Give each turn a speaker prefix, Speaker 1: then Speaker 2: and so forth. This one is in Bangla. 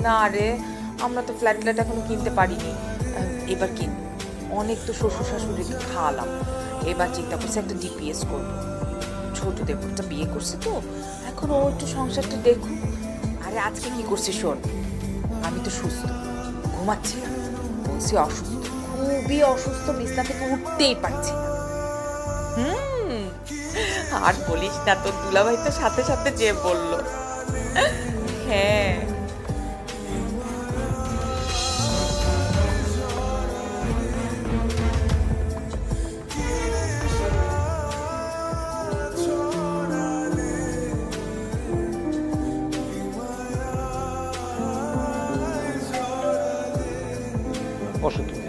Speaker 1: না রে, আমরা তো ফ্ল্যাট এখনো কিনতে পারিনি। এবার কি অনেক তো শ্বশুর শাশুড়িকে খাওয়ালাম, এবার চিন্তা করছি একটা ডিপিএস করবো। ছোট দেবরটা বিয়ে করছে তো, এখন ও একটু সংসারটা দেখুক। আরে আজকে কি করছি শোন, আমি তো সুস্থ, ঘুমাচ্ছি না, বলছি অসুস্থ, খুবই অসুস্থ, বিছনা থেকে উঠতেই পারছি না। আর বলিস না, তোর দুলাভাই তো সাথে সাথে যে বলল। হ্যাঁ,
Speaker 2: বসো তুমি।